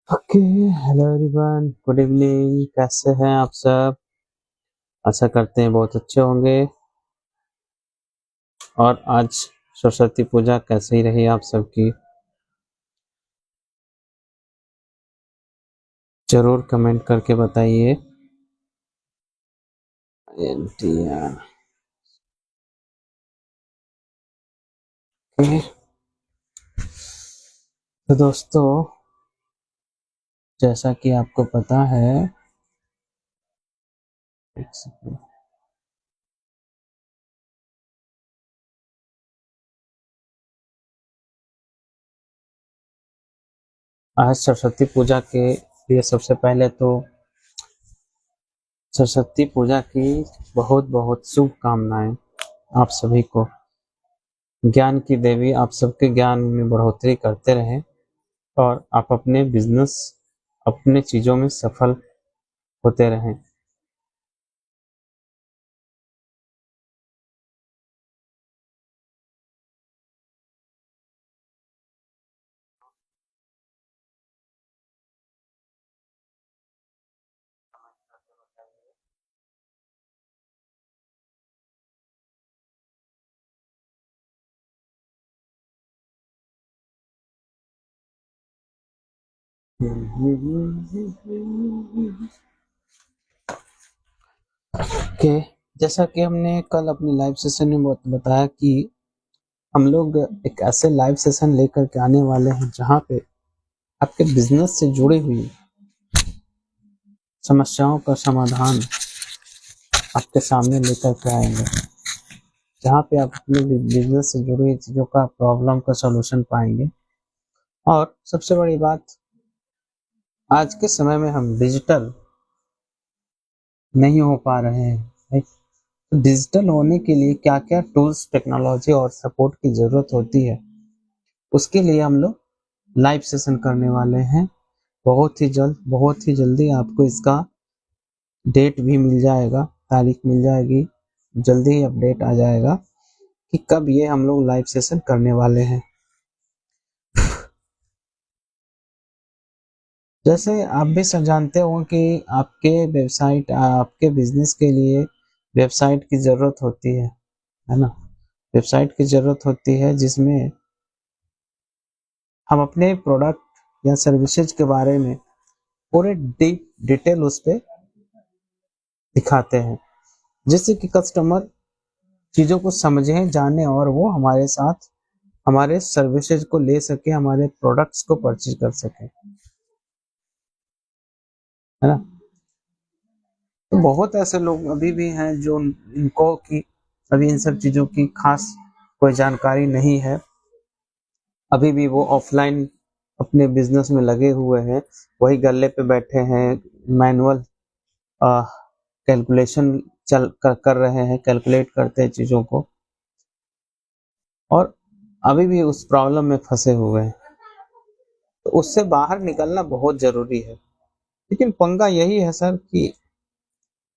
Okay. Hello everyone, good evening. कैसे हैं आप सब? आशा करते हैं बहुत अच्छे होंगे। और आज सरस्वती पूजा कैसे ही रही आप सबकी? जरूर कमेंट करके बताइए। NTR, okay. तो दोस्तों, जैसा कि आपको पता है, एक सेकंड। आज सरस्वती पूजा के लिए सबसे पहले तो सरस्वती पूजा की बहुत बहुत शुभकामनाएं आप सभी को। ज्ञान की देवी आप सबके ज्ञान में बढ़ोतरी करते रहें और आप अपने बिजनेस, अपने चीजों में सफल होते रहें। के जैसा कि हमने कल अपनी लाइव सेशन में बताया कि हम लोग एक ऐसे लाइव सेशन लेकर के आने वाले हैं जहां पे आपके बिजनेस से जुड़ी हुई समस्याओं का समाधान आपके सामने लेकर के आएंगे, जहां पे आप अपने बिजनेस से जुड़ी हुई चीजों का प्रॉब्लम का सॉल्यूशन पाएंगे। और सबसे बड़ी बात, आज के समय में हम डिजिटल नहीं हो पा रहे हैं, राइट? तो डिजिटल होने के लिए क्या क्या टूल्स, टेक्नोलॉजी और सपोर्ट की जरूरत होती है, उसके लिए हम लोग लाइव सेशन करने वाले हैं। बहुत ही जल्द, बहुत ही जल्दी आपको इसका डेट भी मिल जाएगा, तारीख मिल जाएगी, जल्दी ही अपडेट आ जाएगा कि कब ये हम लोग लाइव सेशन करने वाले हैं। जैसे आप भी सब जानते हो कि आपके वेबसाइट, आपके बिजनेस के लिए वेबसाइट की जरूरत होती है ना? वेबसाइट की जरूरत होती है जिसमें हम अपने प्रोडक्ट या सर्विसेज के बारे में पूरे डीप डिटेल उस पे दिखाते हैं, जिससे कि कस्टमर चीज़ों को समझें, जाने और वो हमारे साथ हमारे सर्विसेज को ले सके, हमारे प्रोडक्ट्स को परचेज कर सके, है ना? तो बहुत ऐसे लोग अभी भी हैं जो इनको की अभी इन सब चीज़ों की खास कोई जानकारी नहीं है। अभी भी वो ऑफलाइन अपने बिजनेस में लगे हुए हैं, वही गल्ले पे बैठे हैं, मैनुअल कैलकुलेशन कर रहे हैं, कैलकुलेट करते हैं चीज़ों को, और अभी भी उस प्रॉब्लम में फंसे हुए हैं। तो उससे बाहर निकलना बहुत ज़रूरी है। लेकिन पंगा यही है सर कि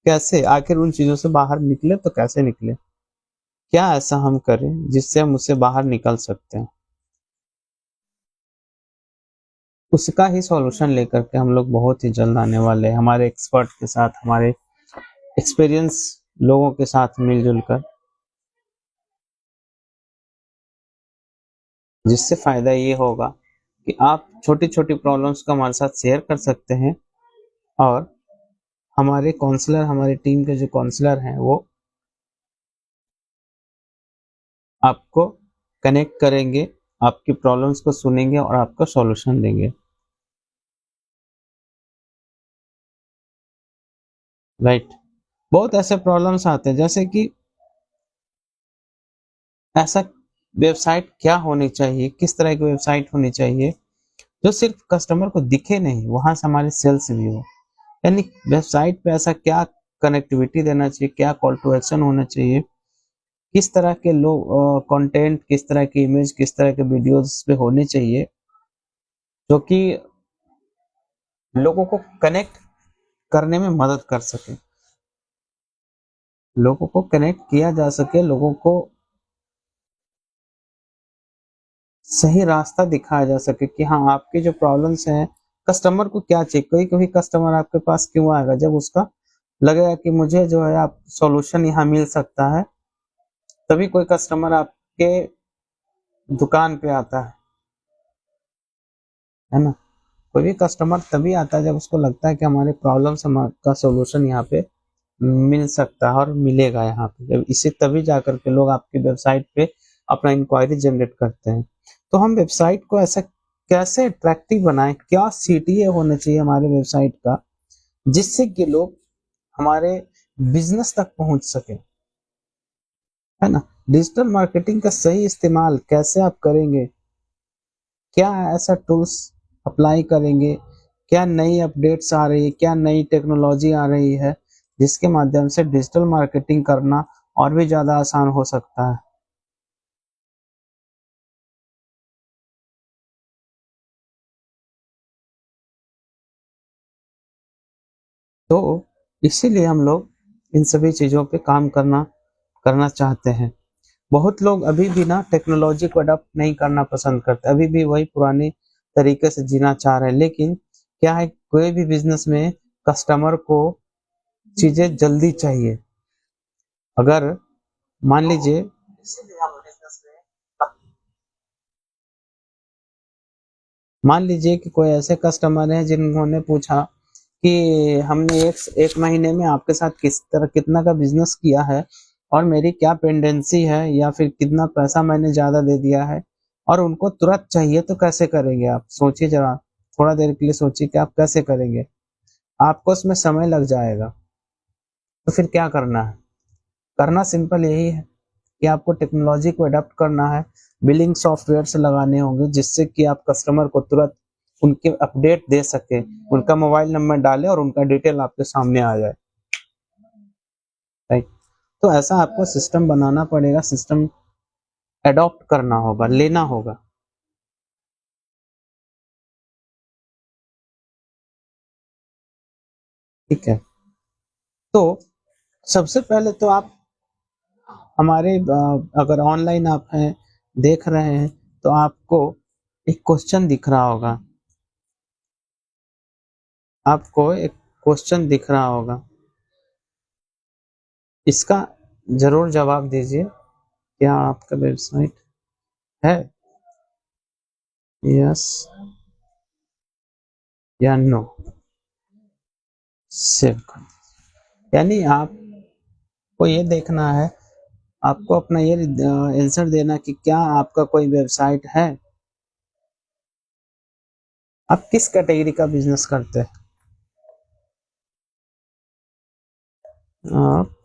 कैसे आखिर उन चीज़ों से बाहर निकले, तो कैसे निकले? क्या ऐसा हम करें जिससे हम उससे बाहर निकल सकते हैं? उसका ही सॉल्यूशन लेकर के हम लोग बहुत ही जल्द आने वाले हैं, हमारे एक्सपर्ट के साथ, हमारे एक्सपीरियंस लोगों के साथ मिलजुल कर, जिससे फायदा ये होगा कि आप छोटी छोटी प्रॉब्लम्स को हमारे साथ शेयर कर सकते हैं, और हमारे काउंसलर, हमारी टीम के जो काउंसलर हैं, वो आपको कनेक्ट करेंगे, आपकी प्रॉब्लम्स को सुनेंगे और आपको सॉल्यूशन देंगे, राइट? बहुत ऐसे प्रॉब्लम्स आते हैं, जैसे कि ऐसा वेबसाइट क्या होनी चाहिए, किस तरह की वेबसाइट होनी चाहिए जो सिर्फ कस्टमर को दिखे नहीं, वहां से हमारे सेल्स भी हो। यानी वेबसाइट पे ऐसा क्या कनेक्टिविटी देना चाहिए, क्या कॉल टू एक्शन होना चाहिए, किस तरह के लोग कंटेंट, किस तरह की इमेज, किस तरह के वीडियोस पे होने चाहिए, जो कि लोगों को कनेक्ट करने में मदद कर सके, लोगों को कनेक्ट किया जा सके, लोगों को सही रास्ता दिखाया जा सके कि हाँ, आपकी जो प्रॉब्लम्स हैं कस्टमर को क्या चाहिए, कोई कभी कस्टमर आपके पास क्यों आएगा, जब उसका लगेगा कि मुझे जो है आप सॉल्यूशन यहाँ मिल सकता है, तभी कोई कस्टमर आपके दुकान पे आता है ना। कोई भी कस्टमर तभी आता है जब उसको लगता है कि हमारे प्रॉब्लम का सॉल्यूशन यहाँ पे मिल सकता है और मिलेगा यहाँ पे, जब इसे तभी जाकर के लोग आपकी वेबसाइट पे अपना इंक्वायरी जनरेट करते हैं। तो हम वेबसाइट को ऐसा कैसे अट्रैक्टिव बनाएं, क्या सीटीए होना चाहिए हमारे वेबसाइट का, जिससे कि लोग हमारे बिजनेस तक पहुंच सके, है ना। डिजिटल मार्केटिंग का सही इस्तेमाल कैसे आप करेंगे, क्या ऐसा टूल्स अप्लाई करेंगे, क्या नई अपडेट्स आ रही है, क्या नई टेक्नोलॉजी आ रही है जिसके माध्यम से डिजिटल मार्केटिंग करना और भी ज्यादा आसान हो सकता है। तो इसीलिए हम लोग इन सभी चीजों पे काम करना करना चाहते हैं। बहुत लोग अभी भी ना टेक्नोलॉजी को अडॉप्ट नहीं करना पसंद करते, अभी भी वही पुराने तरीके से जीना चाह रहे हैं। लेकिन क्या है, कोई भी बिजनेस में कस्टमर को चीजें जल्दी चाहिए। अगर मान लीजिए, मान लीजिए कि कोई ऐसे कस्टमर हैं जिन्होंने पूछा कि हमने एक महीने में आपके साथ किस तरह कितना का बिजनेस किया है और मेरी क्या पेंडेंसी है, या फिर कितना पैसा मैंने ज्यादा दे दिया है, और उनको तुरंत चाहिए, तो कैसे करेंगे आप सोचिए जरा, थोड़ा देर के लिए सोचिए कि आप कैसे करेंगे। आपको उसमें समय लग जाएगा। तो फिर क्या करना है, करना सिंपल यही है कि आपको टेक्नोलॉजी को अडॉप्ट करना है, बिलिंग सॉफ्टवेयर से लगाने होंगे जिससे कि आप कस्टमर को तुरंत उनके अपडेट दे सके, उनका मोबाइल नंबर डाले और उनका डिटेल आपके सामने आ जाए, राइट। तो ऐसा आपको सिस्टम बनाना पड़ेगा, सिस्टम अडॉप्ट करना होगा, लेना होगा। ठीक है। तो सबसे पहले तो आप हमारे अगर ऑनलाइन आप हैं, देख रहे हैं, तो आपको एक क्वेश्चन दिख रहा होगा, आपको एक क्वेश्चन दिख रहा होगा, इसका जरूर जवाब दीजिए। क्या आपका वेबसाइट है, यस या नो, सेव कर। यानी आपको ये देखना है, आपको अपना ये आंसर देना कि क्या आपका कोई वेबसाइट है, आप किस कैटेगरी का बिजनेस करते हैं, आप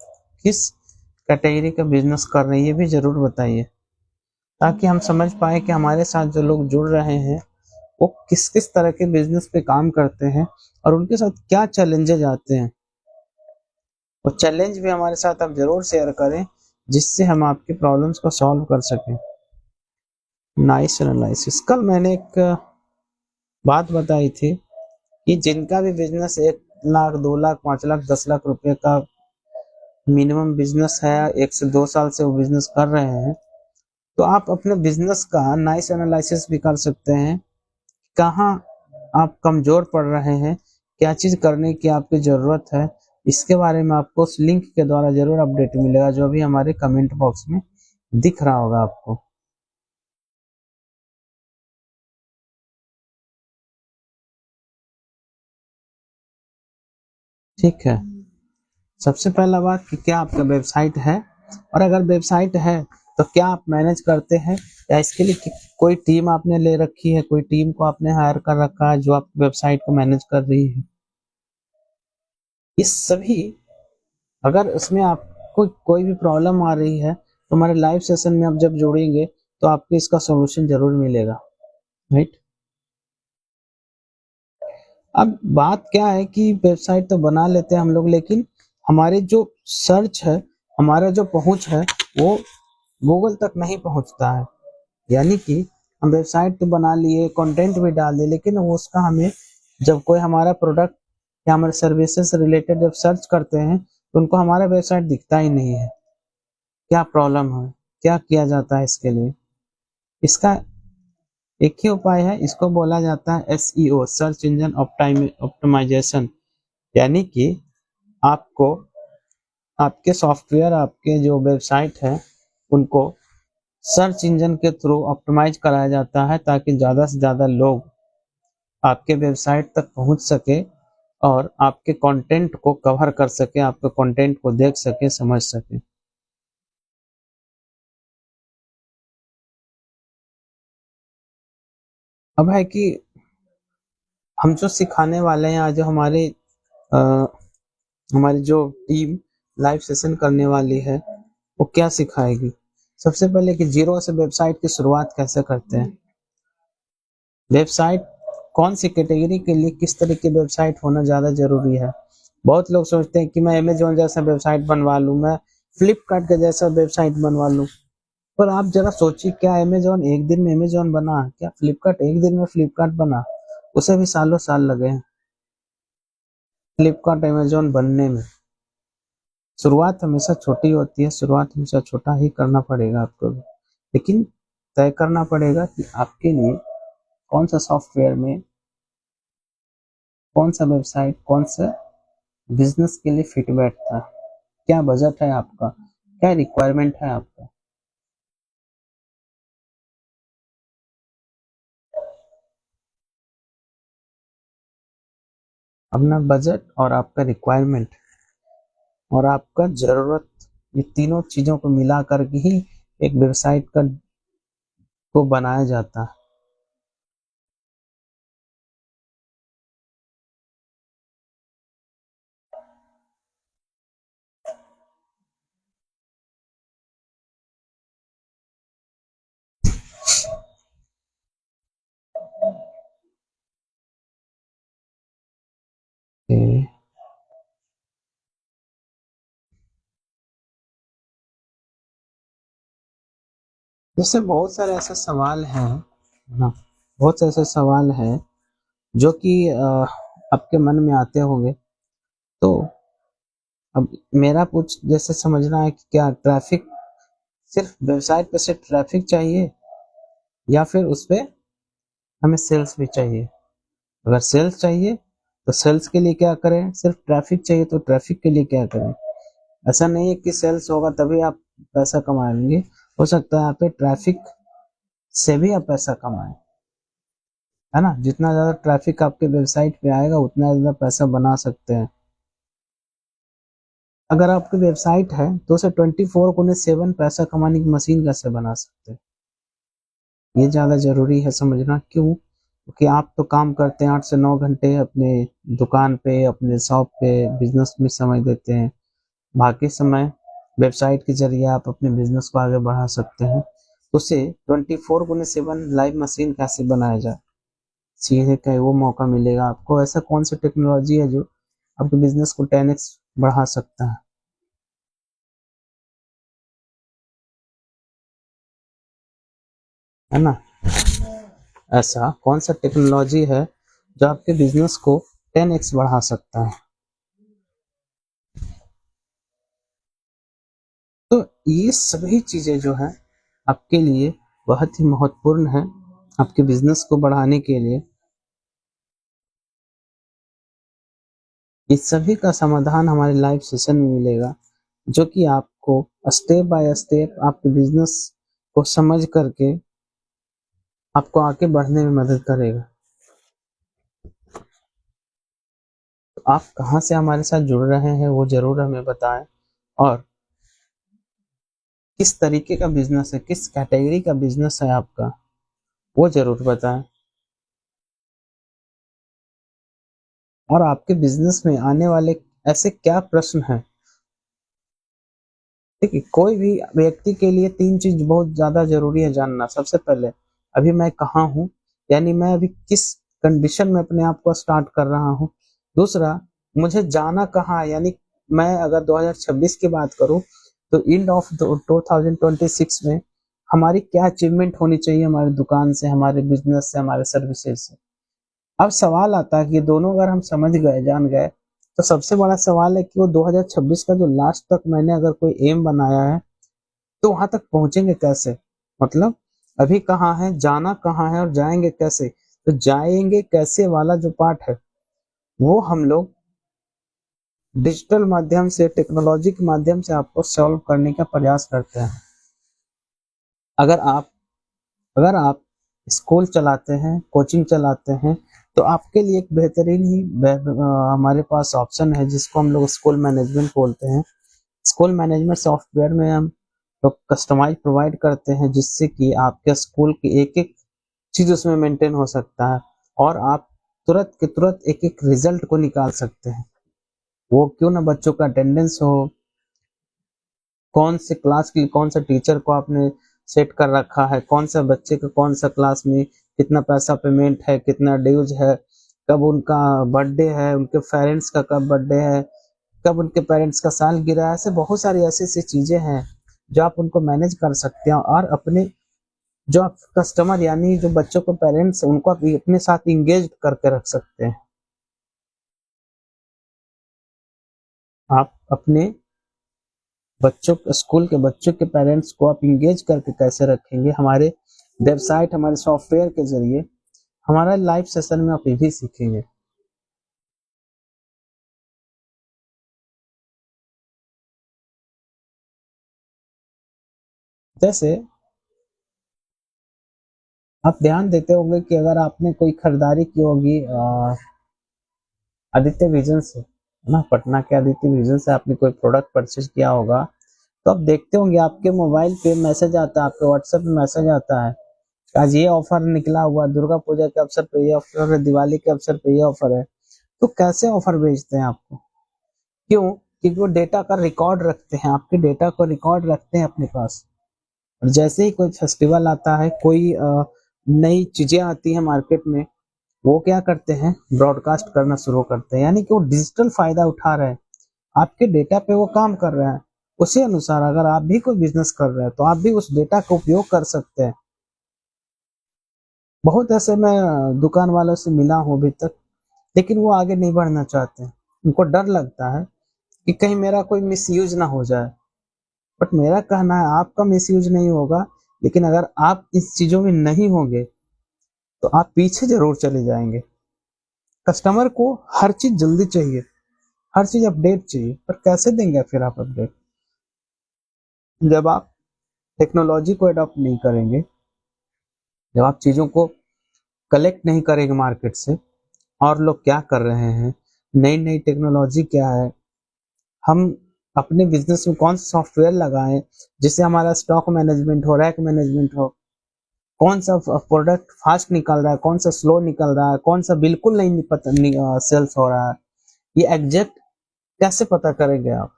किस कैटेगरी का बिजनेस कर रहे हैं, ये भी जरूर बताइए, ताकि हम समझ पाए कि हमारे साथ जो लोग जुड़ रहे हैं वो किस किस तरह के बिजनेस पे काम करते हैं और उनके साथ क्या चैलेंजेज आते हैं। वो चैलेंज भी हमारे साथ आप जरूर शेयर करें, जिससे हम आपकी प्रॉब्लम्स को सॉल्व कर सकें। Nice analysis. कल मैंने एक बात बताई थी कि जिनका भी बिजनेस 1 लाख 2 लाख 5 लाख 10 लाख रुपए का मिनिमम बिजनेस है, 1 से 2 साल से वो बिजनेस कर रहे हैं, तो आप अपने बिजनेस का नाइस एनालिसिस भी कर सकते हैं। कहाँ आप कमजोर पड़ रहे हैं, क्या चीज करने की आपकी जरूरत है, इसके बारे में आपको उस लिंक के द्वारा जरूर अपडेट मिलेगा, जो भी हमारे कमेंट बॉक्स में दिख रहा होगा आपको। ठीक है। सबसे पहला बात कि क्या आपका वेबसाइट है, और अगर वेबसाइट है तो क्या आप मैनेज करते हैं, या इसके लिए कोई टीम आपने ले रखी है, कोई टीम को आपने हायर कर रखा है जो आप वेबसाइट को मैनेज कर रही है। इस सभी, अगर उसमें आपको कोई भी प्रॉब्लम आ रही है तो हमारे लाइव सेशन में आप जब जुड़ेंगे तो आपको इसका सॉल्यूशन जरूर मिलेगा, राइट। अब बात क्या है कि वेबसाइट तो बना लेते हैं हम लोग, लेकिन हमारे जो सर्च है, हमारा जो पहुंच है, वो गूगल तक नहीं पहुंचता है। यानी कि हम वेबसाइट तो बना लिए, कंटेंट भी डाल दिए, लेकिन वो उसका हमें, जब कोई हमारा प्रोडक्ट या हमारे सर्विसेज से रिलेटेड जब सर्च करते हैं तो उनको हमारा वेबसाइट दिखता ही नहीं है। क्या प्रॉब्लम है, क्या किया जाता है इसके लिए, इसका एक ही उपाय है, इसको बोला जाता है SEO, सर्च इंजन ऑप्टिमाइजेशन। यानी कि आपको आपके सॉफ्टवेयर, आपके जो वेबसाइट है, उनको सर्च इंजन के थ्रू ऑप्टिमाइज कराया जाता है ताकि ज़्यादा से ज़्यादा लोग आपके वेबसाइट तक पहुंच सके और आपके कंटेंट को कवर कर सके, आपके कंटेंट को देख सके, समझ सके। अब है कि हम जो सिखाने वाले हैं, आज जो अ, हमारी जो टीम लाइव सेशन करने वाली है, वो क्या सिखाएगी। सबसे पहले कि जीरो से वेबसाइट की शुरुआत कैसे करते हैं, वेबसाइट कौन सी कैटेगरी के लिए किस तरह की वेबसाइट होना ज़्यादा जरूरी है। बहुत लोग सोचते हैं कि मैं अमेजोन जैसा वेबसाइट बनवा लूँ, मैं फ्लिपकार्ट के जैसा वेबसाइट बनवा लूँ। पर आप जरा सोचिए, क्या अमेजोन एक दिन में अमेजोन बना? क्या फ्लिपकार्ट एक दिन में फ्लिपकार्ट बना? उसे भी सालों साल लगे हैं फ्लिपकार्ट अमेजोन बनने में। शुरुआत हमेशा छोटी होती है, शुरुआत हमेशा छोटा ही करना पड़ेगा आपको भी। लेकिन तय करना पड़ेगा कि आपके लिए कौन सा सॉफ्टवेयर में कौन सा वेबसाइट कौन सा बिजनेस के लिए फिट बैठता है, क्या बजट है आपका, क्या रिक्वायरमेंट है आपका। अपना बजट और आपका रिक्वायरमेंट और आपका जरूरत, ये तीनों चीजों को मिला करके ही एक वेबसाइट का को बनाया जाता है। ए, जैसे बहुत सारे ऐसे सवाल हैं ना, बहुत से ऐसे सवाल हैं जो कि आपके मन में आते होंगे। तो अब मेरा कुछ जैसे समझना है कि क्या ट्रैफिक, सिर्फ वेबसाइट पे सिर्फ ट्रैफिक चाहिए या फिर उस पे हमें सेल्स भी चाहिए। अगर सेल्स चाहिए तो सेल्स के लिए क्या करें, सिर्फ ट्रैफिक चाहिए तो ट्रैफिक के लिए क्या करें। ऐसा नहीं है कि सेल्स होगा तभी आप पैसा कमाएंगे, हो सकता है आप पे ट्रैफिक से भी आप पैसा कमाएं, है ना। जितना ज्यादा ट्रैफिक आपके वेबसाइट पे आएगा उतना ज्यादा पैसा बना सकते हैं। अगर आपकी वेबसाइट है तो उसे 24/7 पैसा कमाने की मशीन कैसे बना सकते हैं, ये ज्यादा जरूरी है समझना। क्यों? क्योंकि आप तो काम करते हैं 8 से 9 घंटे अपने दुकान पे, अपने शॉप पे, बिजनेस में समय देते हैं। बाकी समय वेबसाइट के जरिए आप अपने बिजनेस को आगे बढ़ा सकते हैं। तो उसे 24/7 लाइव मशीन कैसे बनाया जाए, सीखने का वो मौका मिलेगा आपको। ऐसा कौन सी टेक्नोलॉजी है जो आपके बिजनेस को 10x बढ़ा सकता है ना। ऐसा कौन सा टेक्नोलॉजी है जो आपके बिजनेस को 10x बढ़ा सकता है। तो ये सभी चीजें जो है आपके लिए बहुत ही महत्वपूर्ण है, आपके बिजनेस को बढ़ाने के लिए। इस सभी का समाधान हमारे लाइव सेशन में मिलेगा, जो कि आपको स्टेप बाय स्टेप आपके बिजनेस को समझ करके आपको आगे बढ़ने में मदद करेगा। तो आप कहाँ से हमारे साथ जुड़ रहे हैं वो जरूर हमें बताएं, और किस तरीके का बिजनेस है, किस कैटेगरी का बिजनेस है आपका, वो जरूर बताएं। और आपके बिजनेस में आने वाले ऐसे क्या प्रश्न हैं। ठीक है, कोई भी व्यक्ति के लिए 3 चीज बहुत ज्यादा जरूरी है जानना। सबसे पहले, अभी मैं कहाँ हूँ, यानी मैं अभी किस कंडीशन में अपने आप को स्टार्ट कर रहा हूँ। दूसरा, मुझे जाना कहाँ है, यानी मैं अगर 2026 की बात करूँ तो एंड ऑफ 2026 में हमारी क्या अचीवमेंट होनी चाहिए, हमारी दुकान से, हमारे बिजनेस से, हमारे सर्विसेज से। अब सवाल आता है कि ये दोनों अगर हम समझ गए, जान गए, तो सबसे बड़ा सवाल है कि वो 2026 का जो लास्ट तक मैंने अगर कोई एम बनाया है तो वहां तक पहुंचेंगे कैसे। मतलब अभी कहाँ है, जाना कहाँ है और जाएंगे कैसे। तो जाएंगे कैसे वाला जो पार्ट है वो हम लोग डिजिटल माध्यम से, टेक्नोलॉजी के माध्यम से आपको सॉल्व करने का प्रयास करते हैं। अगर आप अगर आप स्कूल चलाते हैं, कोचिंग चलाते हैं, तो आपके लिए एक बेहतरीन ही हमारे पास ऑप्शन है जिसको हम लोग स्कूल मैनेजमेंट बोलते हैं। स्कूल मैनेजमेंट सॉफ्टवेयर में हम लोग कस्टमाइज प्रोवाइड करते हैं जिससे कि आपके स्कूल की एक एक चीज उसमें मेंटेन हो सकता है और आप तुरंत के तुरंत एक एक रिजल्ट को निकाल सकते हैं। वो क्यों ना बच्चों का अटेंडेंस हो, कौन से क्लास के लिए कौन सा टीचर को आपने सेट कर रखा है, कौन सा बच्चे का कौन सा क्लास में कितना पैसा पेमेंट है, कितना ड्यूज है, कब उनका बर्थडे है, उनके पेरेंट्स का कब बर्थडे है, कब उनके पेरेंट्स का साल गिरा है। ऐसे बहुत सारी ऐसी ऐसी चीजें हैं जो आप उनको मैनेज कर सकते हैं और अपने जो आप कस्टमर यानी जो बच्चों को पेरेंट्स उनको आप अपने साथ इंगेज करके रख सकते हैं। आप अपने बच्चों स्कूल के बच्चों के पेरेंट्स को आप इंगेज करके कैसे रखेंगे, हमारे वेबसाइट, हमारे सॉफ्टवेयर के जरिए, हमारा लाइव सेशन में आप ये भी सीखेंगे। जैसे आप ध्यान देते होंगे कि अगर आपने कोई खरीदारी की होगी आदित्य विजन से, है ना, पटना के आदित्य विजन से आपने कोई प्रोडक्ट परचेज किया होगा, तो आप देखते होंगे आपके मोबाइल पे मैसेज आता है, आपके व्हाट्सएप में मैसेज आता है, आज ये ऑफर निकला हुआ, दुर्गा पूजा के अवसर पे ये ऑफर है, दिवाली के अवसर पे ये ऑफर है। तो कैसे ऑफर भेजते हैं आपको, क्यों? क्योंकि वो डेटा का रिकॉर्ड रखते हैं, आपके डेटा को रिकॉर्ड रखते हैं अपने पास। और जैसे ही कोई फेस्टिवल आता है, कोई नई चीजें आती है मार्केट में, वो क्या करते हैं, ब्रॉडकास्ट करना शुरू करते हैं, यानी कि वो डिजिटल फायदा उठा रहे हैं, आपके डेटा पे वो काम कर रहे हैं। उसी अनुसार अगर आप भी कोई बिजनेस कर रहे हैं तो आप भी उस डेटा का उपयोग कर सकते हैं। बहुत ऐसे मैं दुकान वालों से मिला हूँ अभी तक, लेकिन वो आगे नहीं बढ़ना चाहते हैं, उनको डर लगता है कि कहीं मेरा कोई मिसयूज ना हो जाए। बट मेरा कहना है आपका मिसयूज नहीं होगा, लेकिन अगर आप इस चीजों में नहीं होंगे तो आप पीछे जरूर चले जाएंगे। कस्टमर को हर चीज जल्दी चाहिए, हर चीज अपडेट चाहिए, पर कैसे देंगे फिर आप अपडेट जब आप टेक्नोलॉजी को अडॉप्ट नहीं करेंगे, जब आप चीजों को कलेक्ट नहीं करेंगे मार्केट से। और लोग क्या कर रहे हैं, नई नई टेक्नोलॉजी क्या है, हम अपने बिजनेस में कौन सा सॉफ्टवेयर लगाएं जिससे हमारा स्टॉक मैनेजमेंट हो, रैक मैनेजमेंट हो, कौन सा प्रोडक्ट फास्ट निकल रहा है, कौन सा स्लो निकल रहा है, कौन सा बिल्कुल नहीं सेल्स हो रहा है, ये एग्जैक्ट कैसे पता करेंगे आप?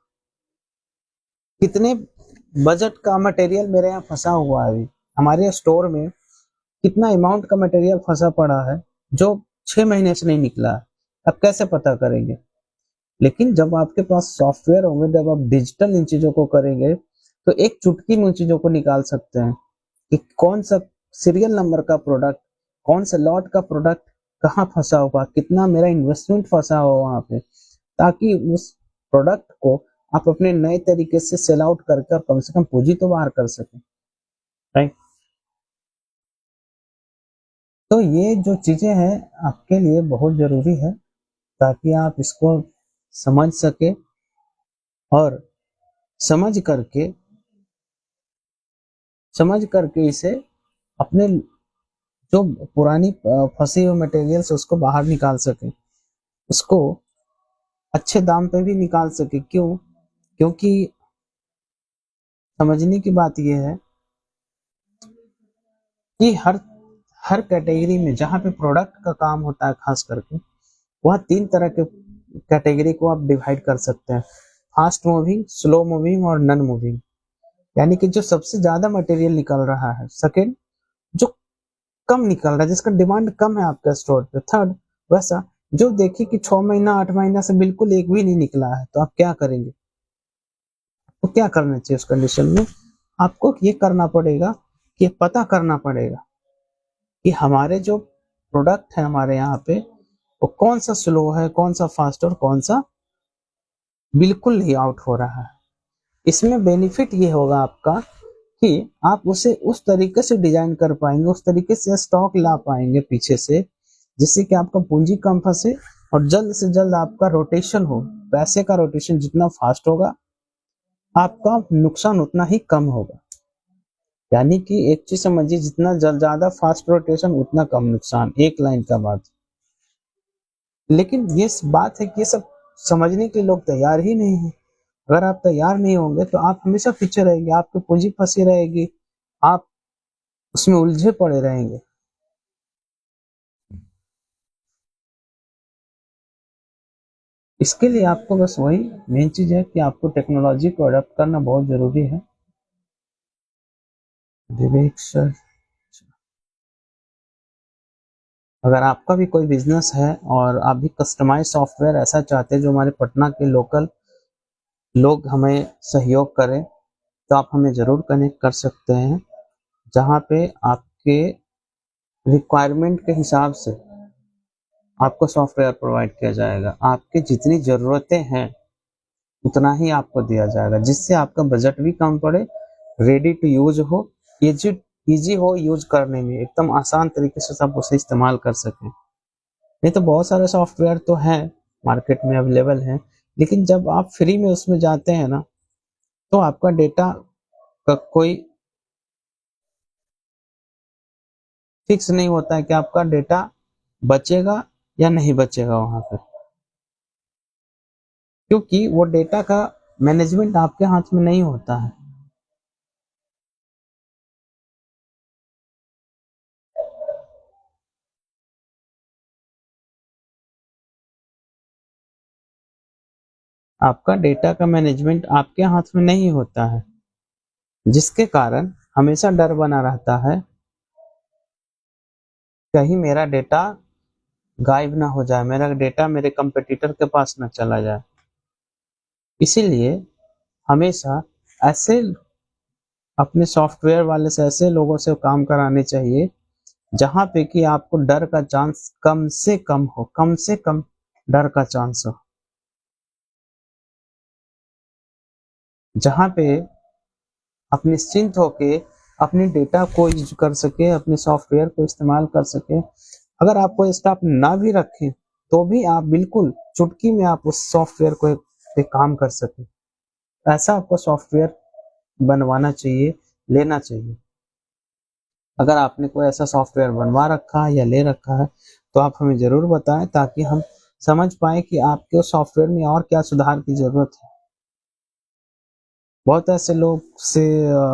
कितने बजट का मटेरियल मेरे यहाँ फंसा हुआ है, अभी हमारे स्टोर में कितना अमाउंट का मटेरियल फंसा पड़ा है जो 6 महीने से नहीं निकला है, अब कैसे पता करेंगे? लेकिन जब आपके पास सॉफ्टवेयर होंगे, जब आप डिजिटल इन चीजों को करेंगे, तो एक चुटकी में उन चीजों को निकाल सकते हैं कि कौन सा सीरियल नंबर का प्रोडक्ट, कौन सा लॉट का प्रोडक्ट कहाँ फंसा हुआ, कितना मेरा इन्वेस्टमेंट फंसा हुआ वहां पे, ताकि उस प्रोडक्ट को आप अपने नए तरीके से सेल आउट करके और कम से कम पूंजी तो बाहर कर सकें, राइट। तो ये जो चीजें हैं आपके लिए बहुत जरूरी है ताकि आप इसको समझ सके और समझ करके इसे अपने जो पुरानी फंसी हुई मटेरियल से उसको बाहर निकाल सके, उसको अच्छे दाम पे भी निकाल सके। क्यों? क्योंकि समझने की बात यह है कि हर हर कैटेगरी में जहाँ पे प्रोडक्ट का काम होता है, खास करके वह 3 तरह के कैटेगरी को आप डिवाइड कर सकते हैं, फास्ट मूविंग, स्लो मूविंग और नन मूविंग। यानी कि जो सबसे ज्यादा मटेरियल निकल रहा है, सेकेंड जो कम निकल रहा है, जिसका डिमांड कम है आपके स्टोर पे, थर्ड वैसा जो देखिए कि 6 महीना 8 महीना से बिल्कुल एक भी नहीं निकला है, तो आप क्या करेंगे? तो क्या करना चाहिए उस कंडीशन में? आपको ये करना पड़ेगा कि पता करना पड़ेगा कि हमारे जो प्रोडक्ट है हमारे यहाँ पे वो कौन सा स्लो है, कौन सा फास्ट और कौन सा बिल्कुल नहीं आउट हो रहा है। इसमें बेनिफिट ये होगा आपका कि आप उसे उस तरीके से डिजाइन कर पाएंगे, उस तरीके से स्टॉक ला पाएंगे पीछे से, जिससे कि आपका पूंजी कम फंसे और जल्द से जल्द आपका रोटेशन हो। पैसे का रोटेशन जितना फास्ट होगा, आपका नुकसान उतना ही कम होगा। यानी कि एक चीज समझिए, जितना ज्यादा फास्ट रोटेशन उतना कम नुकसान, एक लाइन का बात। लेकिन ये बात है कि ये सब समझने के लोग तैयार ही नहीं है। अगर आप तैयार नहीं होंगे तो आप हमेशा पीछे रहेंगे, आपकी पूंजी फंसी रहेगी, आप उसमें उलझे पड़े रहेंगे। इसके लिए आपको बस वही मेन चीज है कि आपको टेक्नोलॉजी को अडॉप्ट करना बहुत जरूरी है। विवेक सर, अगर आपका भी कोई बिजनेस है और आप भी कस्टमाइज सॉफ्टवेयर ऐसा चाहते हैं जो हमारे पटना के लोकल लोग हमें सहयोग करें, तो आप हमें ज़रूर कनेक्ट कर सकते हैं, जहाँ पे आपके रिक्वायरमेंट के हिसाब से आपको सॉफ्टवेयर प्रोवाइड किया जाएगा। आपकी जितनी ज़रूरतें हैं उतना ही आपको दिया जाएगा, जिससे आपका बजट भी कम पड़े, रेडी टू यूज हो, इजी हो यूज करने में, एकदम आसान तरीके से सब उसे इस्तेमाल कर सकें। नहीं तो बहुत सारे सॉफ्टवेयर तो हैं मार्केट में अवेलेबल हैं, लेकिन जब आप फ्री में उसमें जाते हैं ना, तो आपका डेटा का कोई फिक्स नहीं होता है कि आपका डेटा बचेगा या नहीं बचेगा वहां पर, क्योंकि वो डेटा का मैनेजमेंट आपके हाथ में नहीं होता है। आपका डेटा का मैनेजमेंट आपके हाथ में नहीं होता है, जिसके कारण हमेशा डर बना रहता है कहीं मेरा डेटा गायब ना हो जाए, मेरा डेटा मेरे कंपटीटर के पास ना चला जाए। इसीलिए हमेशा ऐसे अपने सॉफ्टवेयर वाले से ऐसे लोगों से काम कराने चाहिए जहां पे कि आपको डर का चांस कम से कम हो, कम से कम डर का चांस हो, जहां पे आप निश्चिंत होके अपने डेटा को यूज कर सके, अपने सॉफ्टवेयर को इस्तेमाल कर सके। अगर आप कोई स्टाफ ना भी रखें तो भी आप बिल्कुल चुटकी में आप उस सॉफ्टवेयर को पे काम कर सके। ऐसा आपको सॉफ्टवेयर बनवाना चाहिए, लेना चाहिए। अगर आपने कोई ऐसा सॉफ्टवेयर बनवा रखा है या ले रखा है तो आप हमें ज़रूर बताएं, ताकि हम समझ पाए कि आपके उस सॉफ्टवेयर में और क्या सुधार की ज़रूरत है। बहुत ऐसे लोग से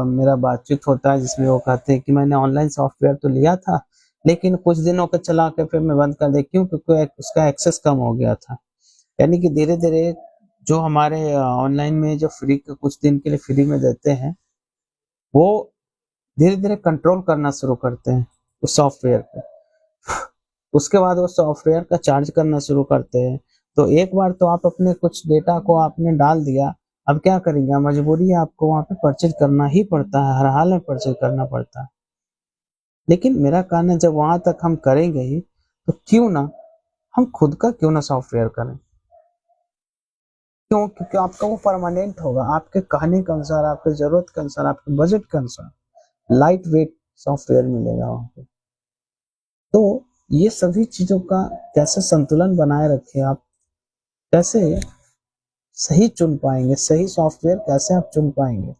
मेरा बातचीत होता है जिसमें वो कहते हैं कि मैंने ऑनलाइन सॉफ्टवेयर तो लिया था, लेकिन कुछ दिनों के चला के फिर मैं बंद कर दिया, क्यों? क्योंकि उसका एक्सेस कम हो गया था। यानी कि धीरे धीरे जो हमारे ऑनलाइन में जो फ्री के कुछ दिन के लिए फ्री में देते हैं, वो धीरे धीरे कंट्रोल करना शुरू करते हैं उस सॉफ्टवेयर पे। उसके बाद वो सॉफ्टवेयर का चार्ज करना शुरू करते हैं। तो एक बार तो आप अपने कुछ डेटा को आपने डाल दिया, अब क्या करेंगे? मजबूरी है, आपको वहां पे परचेज करना ही पड़ता है, हर हाल में परचेज करना पड़ता है। लेकिन मेरा कहना है, जब वहां तक हम करेंगे ही तो क्यों ना हम खुद का क्यों ना सॉफ्टवेयर करें। क्यों? क्योंकि आपका वो परमानेंट होगा, आपके कहने के अनुसार, आपके जरूरत के अनुसार, आपके बजट के अनुसार लाइट वेट सॉफ्टवेयर मिलेगा वहां पे। तो ये सभी चीजों का कैसे संतुलन बनाए रखें आप, कैसे सही चुन पाएंगे, सही सॉफ्टवेयर कैसे आप चुन पाएंगे,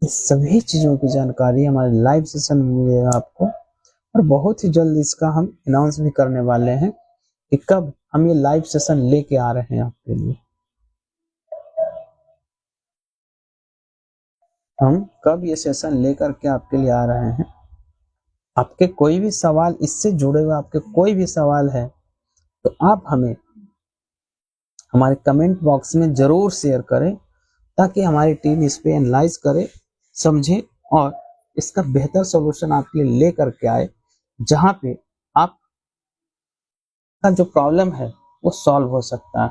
इस सभी चीजों की जानकारी हमारे लाइव सेशन में मिलेगा आपको। और बहुत ही जल्द इसका हम अनाउंस भी करने वाले हैं कि कब हम ये लाइव सेशन लेके आ रहे हैं आपके लिए। हम कब ये सेशन लेकर के आपके लिए आ रहे हैं। आपके कोई भी सवाल, इससे जुड़े हुए आपके कोई भी सवाल है तो आप हमें हमारे कमेंट बॉक्स में जरूर शेयर करें, ताकि हमारी टीम इस पे एनालाइज करे, समझे और इसका बेहतर सॉल्यूशन आपके लिए लेकर के आए, जहां पे आपका जो प्रॉब्लम है वो सॉल्व हो सकता है।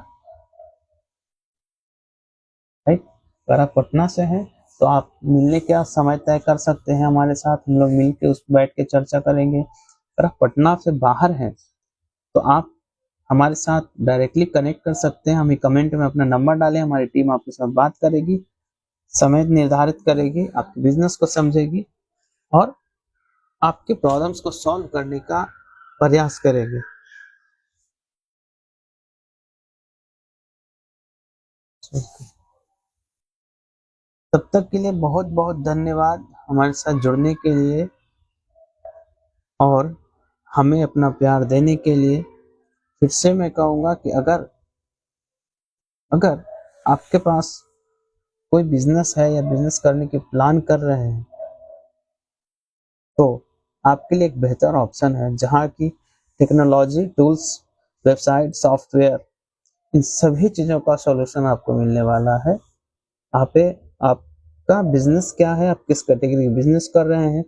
राइट? अगर आप पटना से हैं तो आप मिलने का समय तय कर सकते हैं हमारे साथ, हम लोग मिल के उस बैठ के चर्चा करेंगे। अगर आप पटना से बाहर हैं तो आप हमारे साथ डायरेक्टली कनेक्ट कर सकते हैं, हमें कमेंट में अपना नंबर डालें, हमारी टीम आपके साथ बात करेगी, समय निर्धारित करेगी, आपके बिजनेस को समझेगी और आपके प्रॉब्लम्स को सॉल्व करने का प्रयास करेगी। तब तक के लिए बहुत बहुत धन्यवाद हमारे साथ जुड़ने के लिए और हमें अपना प्यार देने के लिए। फिर से मैं कहूँगा कि अगर अगर आपके पास कोई बिजनेस है या बिजनेस करने के प्लान कर रहे हैं तो आपके लिए एक बेहतर ऑप्शन है जहाँ की टेक्नोलॉजी टूल्स, वेबसाइट, सॉफ्टवेयर, इन सभी चीज़ों का सॉल्यूशन आपको मिलने वाला है। आपका बिजनेस क्या है, आप किस कैटेगरी का बिजनेस कर रहे हैं,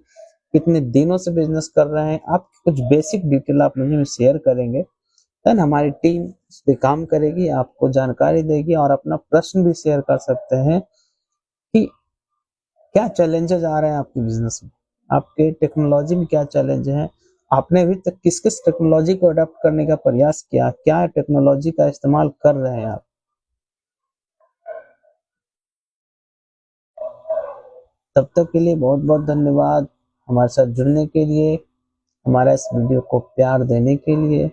कितने दिनों से बिजनेस कर रहे हैं, आप कुछ बेसिक डिटेल आप मुझे शेयर करेंगे, देन हमारी टीम उस पर काम करेगी, आपको जानकारी देगी और अपना प्रश्न भी शेयर कर सकते हैं कि क्या चैलेंजेस आ रहे हैं आपके बिजनेस में, आपके टेक्नोलॉजी में क्या चैलेंज है, आपने अभी तक किस किस टेक्नोलॉजी को अडॉप्ट करने का प्रयास किया, क्या टेक्नोलॉजी का इस्तेमाल कर रहे हैं आप। तब तक के लिए बहुत बहुत धन्यवाद हमारे साथ जुड़ने के लिए, हमारा इस वीडियो को प्यार देने के लिए।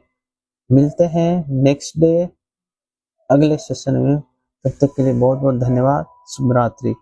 मिलते हैं नेक्स्ट डे अगले सेशन में। तब तक के लिए बहुत बहुत धन्यवाद। शुभ रात्रि।